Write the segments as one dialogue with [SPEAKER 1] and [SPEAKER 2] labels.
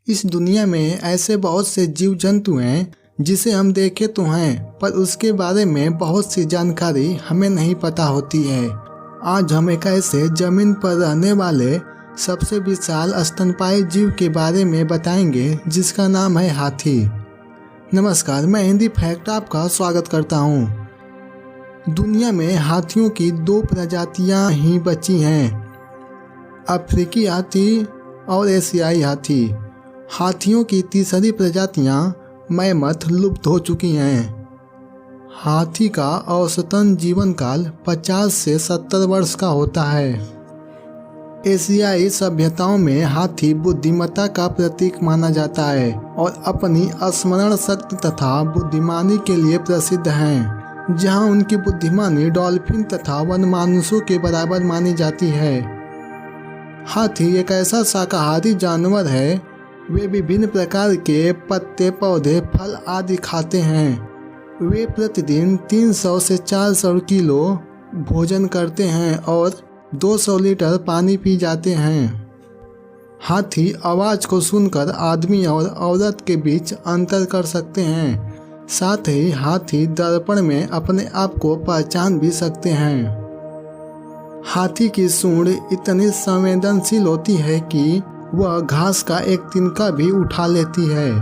[SPEAKER 1] इस दुनिया में ऐसे बहुत से जीव जंतु हैं जिसे हम देखे तो हैं, पर उसके बारे में बहुत सी जानकारी हमें नहीं पता होती है। आज हम एक ऐसे जमीन पर रहने वाले सबसे विशाल स्तनपायी जीव के बारे में बताएंगे जिसका नाम है हाथी। नमस्कार, मैं हिंदी फैक्ट आपका स्वागत करता हूँ। दुनिया में हाथियों की 2 प्रजातियाँ ही बची हैं, अफ्रीकी हाथी और एशियाई हाथी। हाथियों की तीसरी प्रजातियाँ मैमथ लुप्त हो चुकी हैं। हाथी का औसतन जीवन काल 50 से 70 वर्ष का होता है। एशियाई सभ्यताओं में हाथी बुद्धिमत्ता का प्रतीक माना जाता है और अपनी स्मरण शक्ति तथा बुद्धिमानी के लिए प्रसिद्ध हैं, जहां उनकी बुद्धिमानी डॉल्फिन तथा वनमानुषों के बराबर मानी जाती है। हाथी एक ऐसा शाकाहारी जानवर है। वे विभिन्न प्रकार के पत्ते, पौधे, फल आदि खाते हैं। वे प्रतिदिन 300 से 400 किलो भोजन करते हैं और 200 लीटर पानी पी जाते हैं। हाथी आवाज़ को सुनकर आदमी और औरत के बीच अंतर कर सकते हैं। साथ ही हाथी दर्पण में अपने आप को पहचान भी सकते हैं। हाथी की सूंड इतनी संवेदनशील होती है कि वह घास का एक तिनका भी उठा लेती है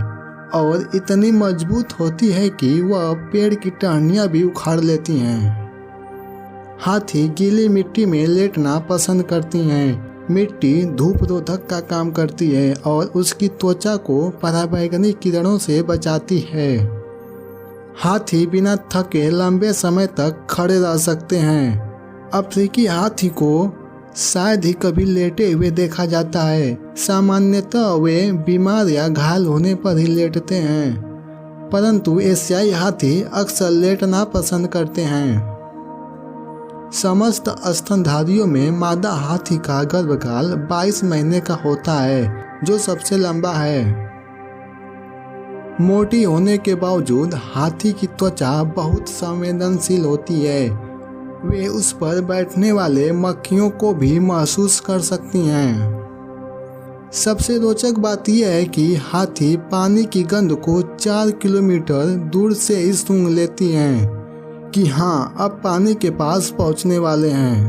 [SPEAKER 1] और इतनी मजबूत होती है कि वह पेड़ की टहनियाँ भी उखाड़ लेती हैं। हाथी गीली मिट्टी में लेटना पसंद करती हैं। मिट्टी धूप रोधक का काम करती है और उसकी त्वचा को पराबैंगनी किरणों से बचाती है। हाथी बिना थके लंबे समय तक खड़े रह सकते हैं। अफ्रीकी हाथी को शायद ही कभी लेटे हुए देखा जाता है। सामान्यतः वे बीमार या घायल होने पर ही लेटते हैं, परंतु एशियाई हाथी अक्सर लेटना पसंद करते हैं। समस्त स्तनधारियों में मादा हाथी का गर्भकाल 22 महीने का होता है, जो सबसे लंबा है। मोटी होने के बावजूद हाथी की त्वचा बहुत संवेदनशील होती है। वे उस पर बैठने वाले मक्खियों को भी महसूस कर सकती हैं। सबसे रोचक बात यह है कि हाथी पानी की गंध को 4 किलोमीटर दूर से ही सूंघ लेती हैं कि हाँ, अब पानी के पास पहुंचने वाले हैं।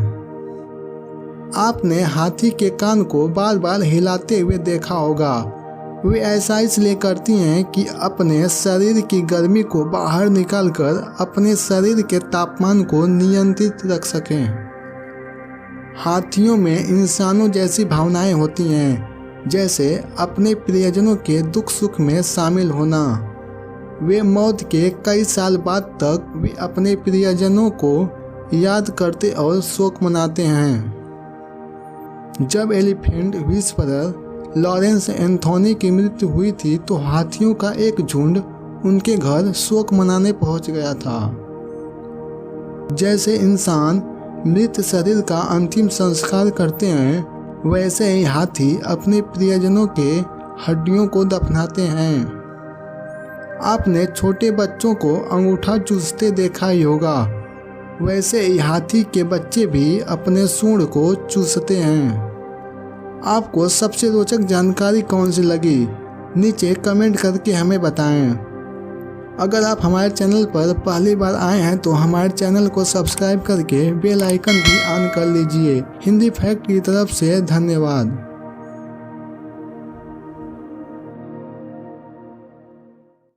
[SPEAKER 1] आपने हाथी के कान को बार बार हिलाते हुए देखा होगा। वे ऐसा इसलिए करती हैं कि अपने शरीर की गर्मी को बाहर निकालकर अपने शरीर के तापमान को नियंत्रित रख सकें। हाथियों में इंसानों जैसी भावनाएं होती हैं, जैसे अपने प्रियजनों के दुख सुख में शामिल होना। वे मौत के कई साल बाद तक वे अपने प्रियजनों को याद करते और शोक मनाते हैं। जब एलिफेंट विस्परर लॉरेंस एंथोनी की मृत्यु हुई थी तो हाथियों का एक झुंड उनके घर शोक मनाने पहुंच गया था। जैसे इंसान मृत शरीर का अंतिम संस्कार करते हैं, वैसे ही हाथी अपने प्रियजनों के हड्डियों को दफनाते हैं। आपने छोटे बच्चों को अंगूठा चूसते देखा ही होगा, वैसे ही हाथी के बच्चे भी अपने सूंड को चूसते हैं। आपको सबसे रोचक जानकारी कौन सी लगी, नीचे कमेंट करके हमें बताएं। अगर आप हमारे चैनल पर पहली बार आए हैं तो हमारे चैनल को सब्सक्राइब करके बेल आइकन भी ऑन कर लीजिए। हिंदी फैक्ट की तरफ से धन्यवाद।